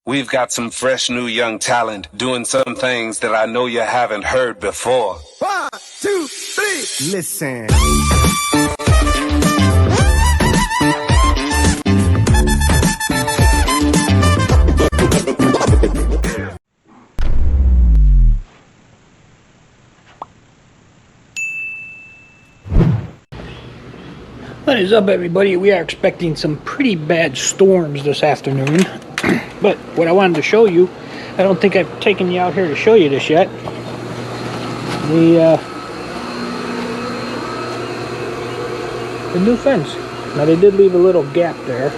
We've got some fresh new young talent doing some things that I know you haven't heard before. 1, 2, 3, listen. What is up, everybody? We are expecting some pretty bad storms this afternoon. But what I wanted to show you, I don't think I've taken you out here to show you this yet. The new fence. Now they did leave a little gap there.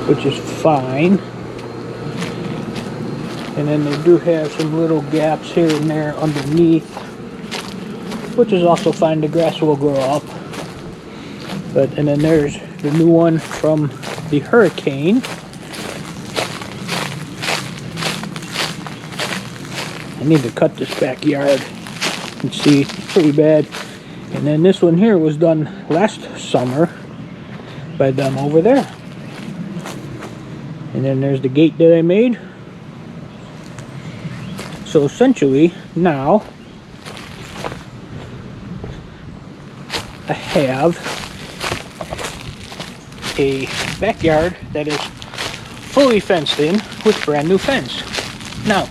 Which is fine. And then they do have some little gaps here and there underneath, which is also fine. The grass will grow up. And then there's the new one from the hurricane. I need to cut this backyard. You can see it's pretty bad. And then this one here was done last summer by them over there. And then there's the gate that I made. So essentially, now I have a backyard that is fully fenced in with brand new fence. Now,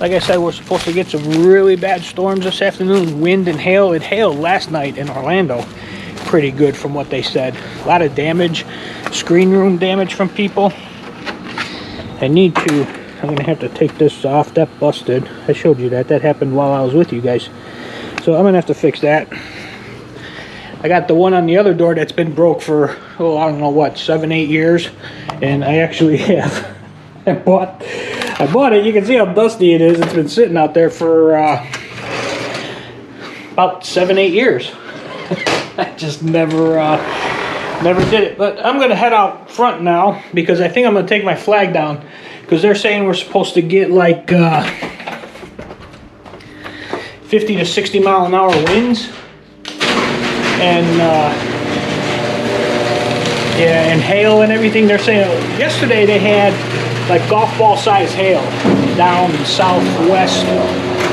like I said, we're supposed to get some really bad storms this afternoon, wind and hail. It hailed last night in Orlando pretty good from what they said. A lot of damage, screen room damage from people. I'm gonna have to take this off. That busted. I showed you that. That happened while I was with you guys. So I'm gonna have to fix that. I got the one on the other door that's been broke for, I don't know what, 7-8 years. And I actually have, I bought it. You can see how dusty it is. It's been sitting out there for about 7-8 years. I just never did it. But I'm gonna head out front now because I think I'm gonna take my flag down. Because they're saying we're supposed to get like 50 to 60 mile an hour winds, and hail and everything. They're saying yesterday they had like golf ball size hail down in southwest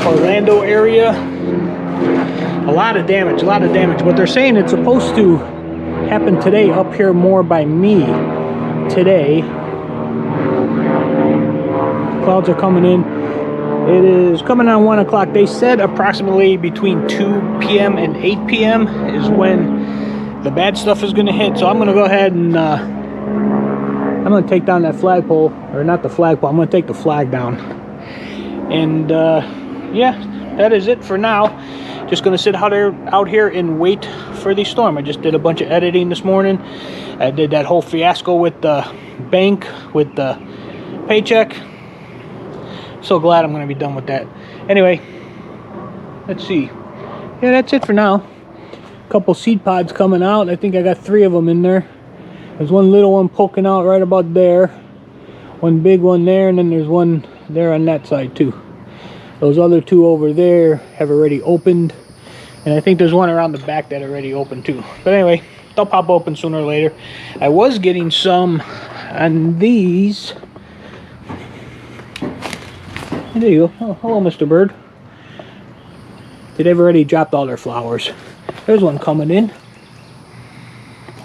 Orlando area. A lot of damage. But they're saying it's supposed to happen today up here more by me today. Clouds are coming in. It is coming on 1 o'clock. They said approximately between 2 p.m. and 8 p.m. is when the bad stuff is going to hit. So I'm going to go ahead and I'm going to take down that flagpole, or not the flagpole. I'm going to take the flag down. And yeah, that is it for now. Just going to sit out here and wait for the storm. I just did a bunch of editing this morning. I did that whole fiasco with the bank, with the paycheck. So glad I'm going to be done with that. Anyway, let's see. Yeah, that's it for now. A couple seed pods coming out. I think I got 3 of them in there. There's one little one poking out right about there. One big one there, and then there's one there on that side too. Those other 2 over there have already opened. And I think there's one around the back that already opened too. But anyway, they'll pop open sooner or later. I was getting some on these. There you go. Oh, hello, Mr. Bird. They've already dropped all their flowers. There's one coming in.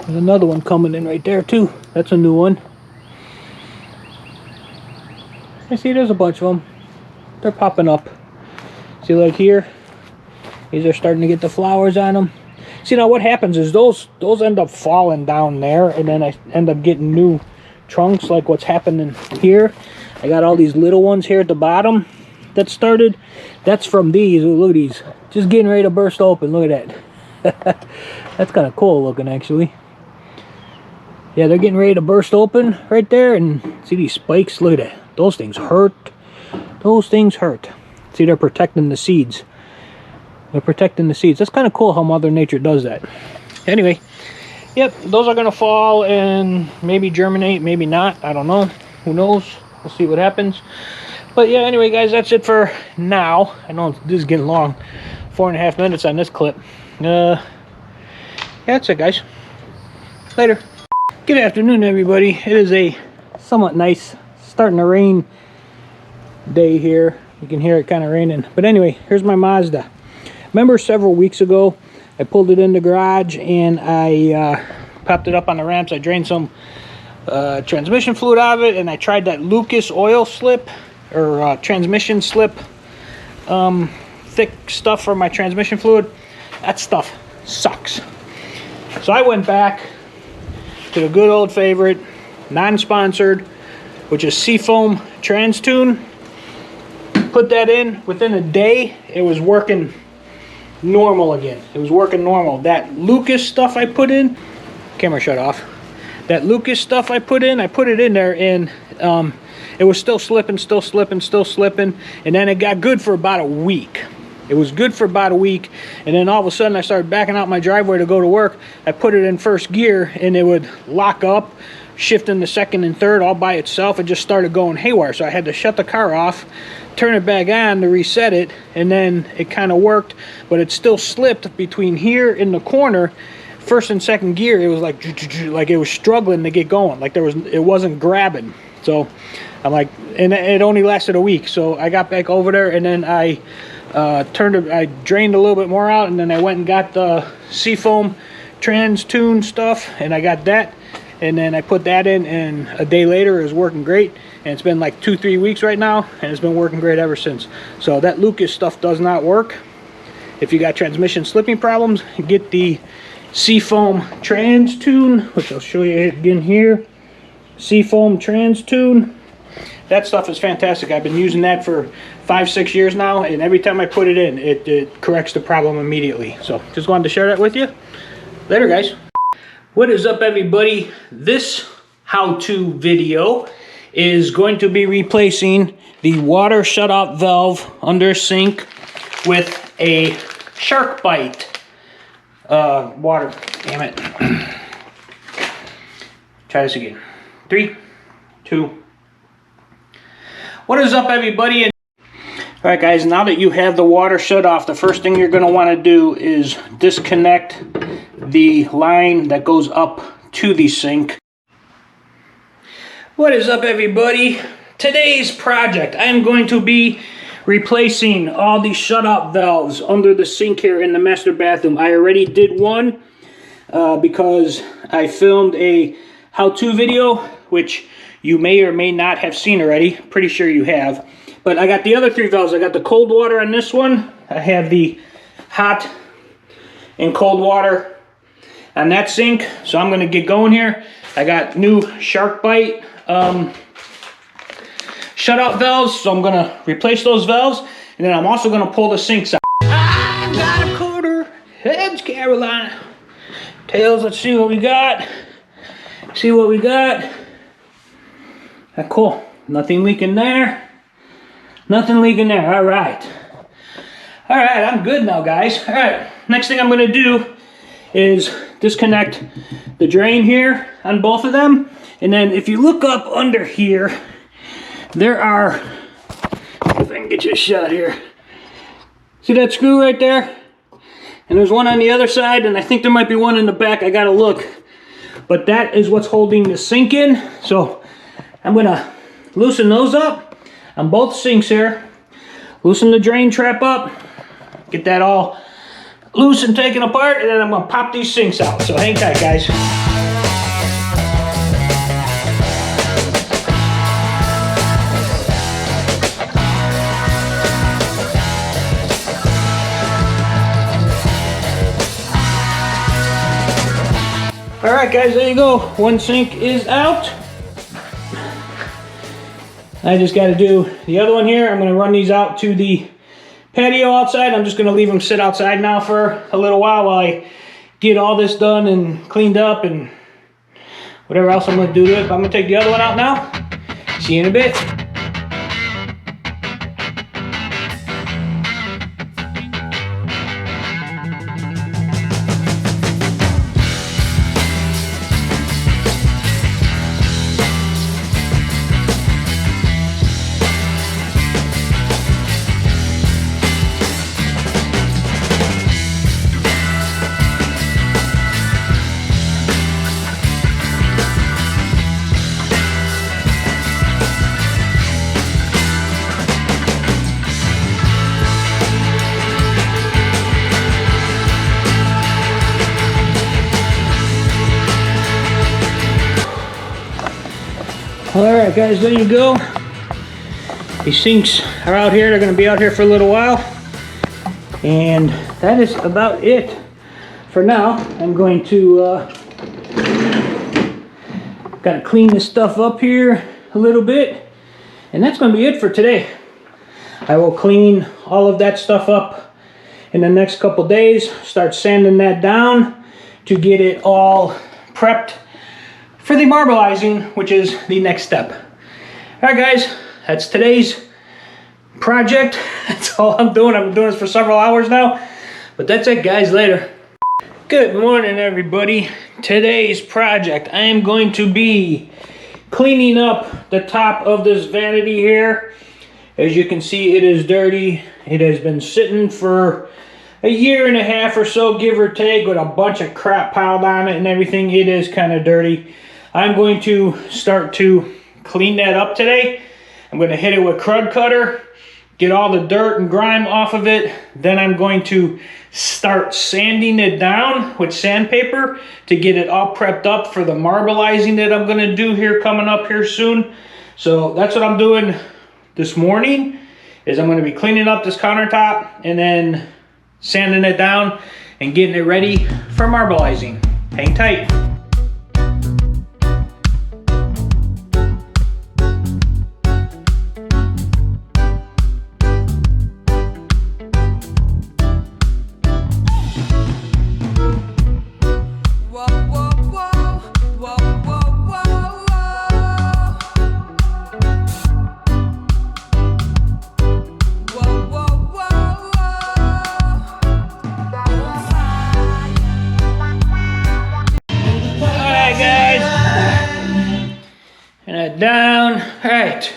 There's another one coming in right there too. That's a new one. I see there's a bunch of them. They're popping up. See, like here, these are starting to get the flowers on them. See, now what happens is those end up falling down there, and then I end up getting new trunks like what's happening here. I got all these little ones here at the bottom that started. That's from these. Ooh, look at these. Just getting ready to burst open. Look at that. That's kind of cool looking, actually. Yeah, they're getting ready to burst open right there. And see these spikes? Look at that. Those things hurt. Those things hurt. See, they're protecting the seeds. They're protecting the seeds. That's kind of cool how Mother Nature does that. Anyway, yep, those are going to fall and maybe germinate, maybe not. I don't know. Who knows? We'll see what happens. But yeah, anyway, guys, that's it for now. I know this is getting long. 4.5 minutes on this clip. Yeah, that's it, guys. Later. Good afternoon, everybody. It is a somewhat nice, starting to rain day here. You can hear it kind of raining. But anyway, here's my Mazda. Remember several weeks ago, I pulled it in the garage and I popped it up on the ramps. I drained some transmission fluid out of it, and I tried that Lucas oil slip or transmission slip thick stuff for my transmission fluid. That stuff sucks. So I went back to the good old favorite, non-sponsored, which is Seafoam Trans-Tune. Put that in. Within a day, it was working normal again. It was working normal. That Lucas stuff I put in, camera shut off. That Lucas stuff I put it in there, and it was still slipping, and then it got good for about a week. It was good for about a week, and then all of a sudden I started backing out my driveway to go to work. I put it in first gear, and it would lock up, shifting to second and third all by itself. It just started going haywire, so I had to shut the car off, turn it back on to reset it, and then it kind of worked, but it still slipped between here in the corner. First and second gear, it was like it was struggling to get going, like it wasn't grabbing. So I'm like, and it only lasted a week. So I got back over there, and then I I drained a little bit more out, and then I went and got the Seafoam Trans-Tune stuff, and I got that, and then I put that in, and a day later it was working great. And it's been like 2-3 weeks right now, and it's been working great ever since. So that Lucas stuff does not work. If you got transmission slipping problems, get the Seafoam Trans-Tune, which I'll show you again here. Seafoam Trans-Tune. That stuff is fantastic. I've been using that for 5-6 years now, and every time I put it in, it corrects the problem immediately. So just wanted to share that with you. Later, guys. What is up, everybody? This how-to video is going to be replacing the water shutoff valve under sink with a shark bite water. Damn it. Try this again. 3, 2. What is up, everybody? Alright, guys, now that you have the water shut off, the first thing you're going to want to do is disconnect the line that goes up to the sink. What is up, everybody? Today's project, I'm going to be replacing all the shut-off valves under the sink here in the master bathroom. I already did one because I filmed a how-to video, which you may or may not have seen already. Pretty sure you have. But I got the other 3 valves. I got the cold water on this one. I have the hot and cold water on that sink. So I'm going to get going here. I got new shark bite shutoff valves, so I'm gonna replace those valves, and then I'm also gonna pull the sinks out. I got a quarter. Heads, Carolina. Tails, let's see what we got. Cool. Nothing leaking there. All right, I'm good now, guys. All right, next thing I'm gonna do is disconnect the drain here on both of them. And then if you look up under here, there are, if I can get you a shot here. See that screw right there? And there's one on the other side, and I think there might be one in the back. I gotta look. But that is what's holding the sink in. So I'm gonna loosen those up on both sinks here. Loosen the drain trap up. Get that all loose and taken apart, and then I'm gonna pop these sinks out. So hang tight, guys. Alright, guys, there you go. One sink is out. I just got to do the other one here. I'm going to run these out to the patio outside. I'm just going to leave them sit outside now for a little while I get all this done and cleaned up and whatever else I'm going to do to it. But I'm going to take the other one out now. See you in a bit. Alright guys, there you go. These sinks are out here. They're going to be out here for a little while. And that is about it for now. I'm going to gotta clean this stuff up here a little bit. And that's going to be it for today. I will clean all of that stuff up in the next couple days. Start sanding that down to get it all prepped for the marbleizing, which is the next step. Alright guys, that's today's project. That's all I'm doing. I've been doing this for several hours now. But that's it guys, later. Good morning everybody. Today's project, I am going to be cleaning up the top of this vanity here. As you can see, it is dirty. It has been sitting for a year and a half or so, give or take, with a bunch of crap piled on it and everything. It is kind of dirty. I'm going to start to clean that up today. I'm going to hit it with crud cutter, get all the dirt and grime off of it. Then I'm going to start sanding it down with sandpaper to get it all prepped up for the marbleizing that I'm going to do here coming up here soon. So that's what I'm doing this morning, is I'm going to be cleaning up this countertop and then sanding it down and getting it ready for marbleizing. Hang tight. Down. All right,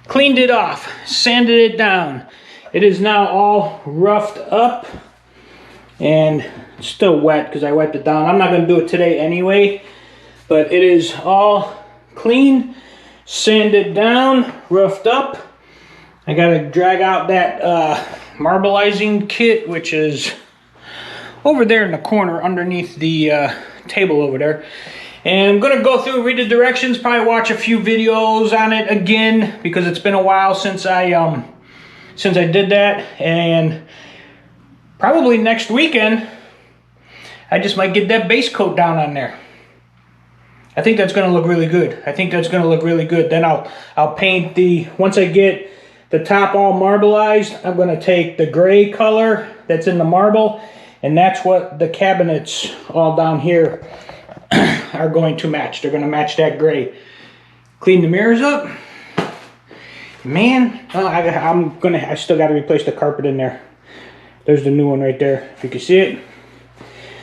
cleaned it off, sanded it down. It is now all roughed up and it's still wet because I wiped it down. I'm not going to do it today anyway, but it is all clean, sanded down, roughed up. I got to drag out that marbleizing kit, which is over there in the corner underneath the table over there. And I'm going to go through, read the directions, probably watch a few videos on it again, because it's been a while since I did that. And probably next weekend, I just might get that base coat down on there. I think that's going to look really good. Then I'll paint the, once I get the top all marbleized, I'm going to take the gray color that's in the marble, and that's what the cabinets all down here are going to match. They're going to match that gray. Clean the mirrors up. Man, I still got to replace the carpet in there. There's the new one right there. If you can see it,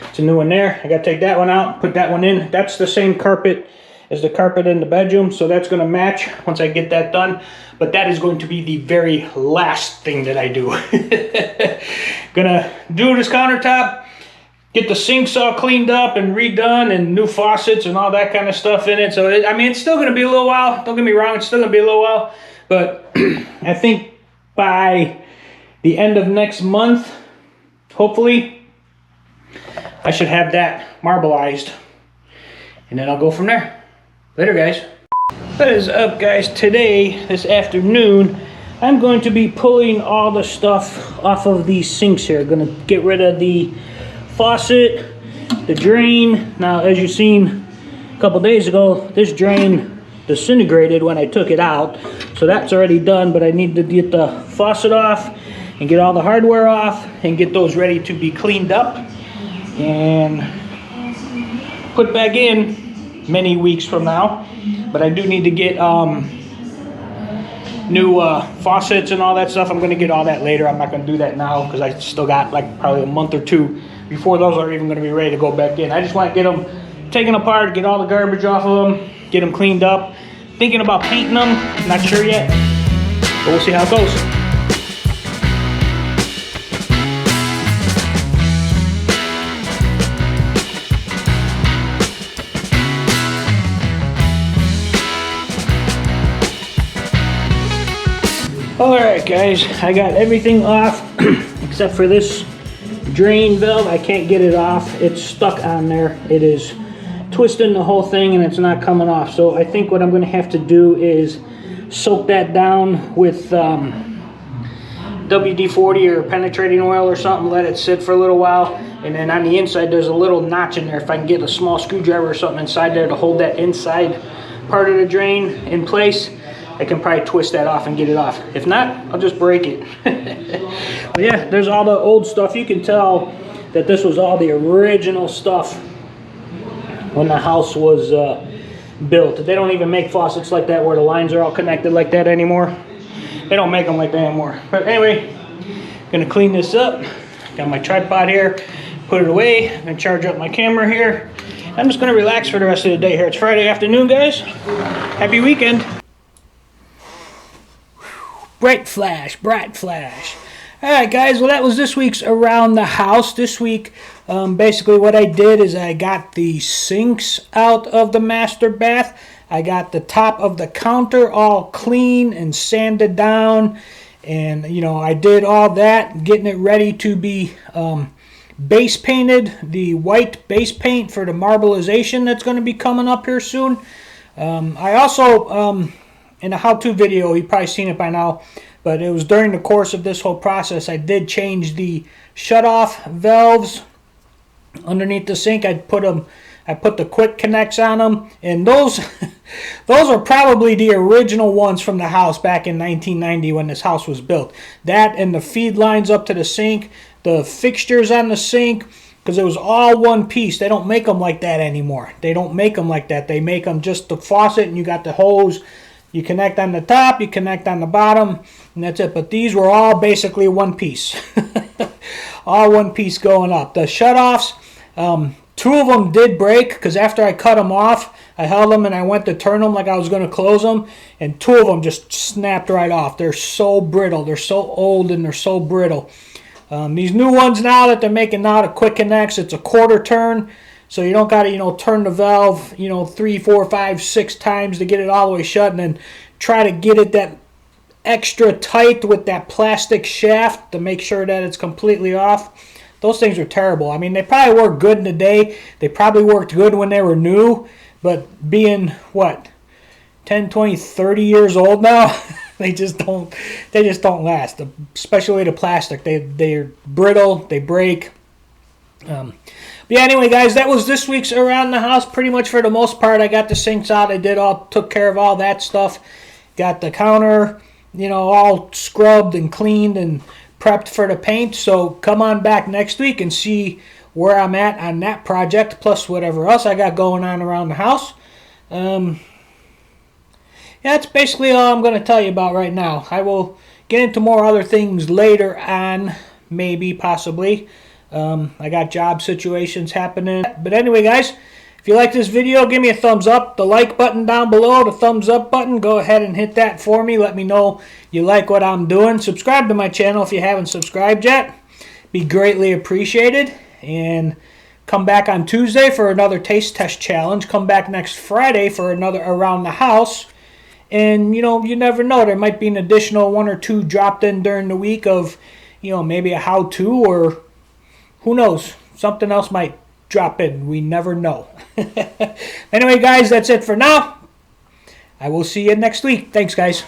it's a new one there. I got to take that one out, put that one in. That's the same carpet as the carpet in the bedroom, so that's going to match once I get that done. But that is going to be the very last thing that I do. Gonna do this countertop, get the sinks all cleaned up and redone, and new faucets and all that kind of stuff in it. So, I mean, it's still going to be a little while. Don't get me wrong, it's still going to be a little while. But I think by the end of next month, hopefully, I should have that marbleized. And then I'll go from there. Later, guys. What is up, guys? Today, this afternoon, I'm going to be pulling all the stuff off of these sinks here. Going to get rid of the faucet, the drain. Now, as you've seen a couple days ago, this drain disintegrated when I took it out, so that's already done. But I need to get the faucet off and get all the hardware off and get those ready to be cleaned up and put back in many weeks from now. But I do need to get new faucets and all that stuff. I'm going to get all that later. I'm not going to do that now because I still got like probably a month or two before those are even going to be ready to go back in. I just want to get them taken apart, get all the garbage off of them, get them cleaned up. Thinking about painting them, not sure yet, but we'll see how it goes. Alright guys, I got everything off except for this drain valve. I can't get it off. It's stuck on there. It is twisting the whole thing and it's not coming off. So I think what I'm going to have to do is soak that down with WD-40 or penetrating oil or something, let it sit for a little while, and then on the inside there's a little notch in there. If I can get a small screwdriver or something inside there to hold that inside part of the drain in place, I can probably twist that off and get it off. If not, I'll just break it. But yeah, there's all the old stuff. You can tell that this was all the original stuff when the house was built. They don't even make faucets like that where the lines are all connected like that anymore. They don't make them like that anymore. But anyway, gonna clean this up. Got my tripod here, put it away. I'm gonna charge up my camera here. I'm just gonna relax for the rest of the day here. It's Friday afternoon, guys. Happy weekend. Bright flash, bright flash. All right, guys, well, that was this week's Around the House. This week, basically what I did is I got the sinks out of the master bath. I got the top of the counter all clean and sanded down. And, you know, I did all that, getting it ready to be base painted. The white base paint for the marbleization that's going to be coming up here soon. I also, in a how-to video, you've probably seen it by now, but it was during the course of this whole process, I did change the shut-off valves underneath the sink. I put the quick connects on them, and those are probably the original ones from the house back in 1990 when this house was built. That and the feed lines up to the sink, the fixtures on the sink, because it was all one piece. They don't make them like that anymore. They don't make them like that. They make them just the faucet, and you got the hose. You connect on the top, you connect on the bottom, and that's it. But these were all basically one piece. All one piece going up. The shutoffs, two of them did break, because after I cut them off, I held them and I went to turn them like I was going to close them, and two of them just snapped right off. They're so brittle. They're so old and they're so brittle. These new ones now that they're making now, the quick connects, it's a quarter turn. So you don't got to, you know, turn the valve, you know, 3, 4, 5, 6 times to get it all the way shut, and then try to get it that extra tight with that plastic shaft to make sure that it's completely off. Those things are terrible. I mean, they probably work good in the day. They probably worked good when they were new, but being, what, 10, 20, 30 years old now, they just don't last, especially the plastic. They're brittle, they break. Yeah, anyway, guys, that was this week's Around the House. Pretty much for the most part, I got the sinks out. I took care of all that stuff. Got the counter, you know, all scrubbed and cleaned and prepped for the paint. So come on back next week and see where I'm at on that project, plus whatever else I got going on around the house. Yeah, that's basically all I'm going to tell you about right now. I will get into more other things later on, maybe, possibly. I got job situations happening. But anyway, guys, if you like this video, give me a thumbs up. The like button down below, the thumbs up button, go ahead and hit that for me. Let me know you like what I'm doing. Subscribe to my channel if you haven't subscribed yet. Be greatly appreciated. And come back on Tuesday for another taste test challenge. Come back next Friday for another Around the House. And, you know, you never know. There might be an additional 1 or 2 dropped in during the week of, you know, maybe a how-to, or who knows? Something else might drop in. We never know. Anyway, guys, that's it for now. I will see you next week. Thanks, guys.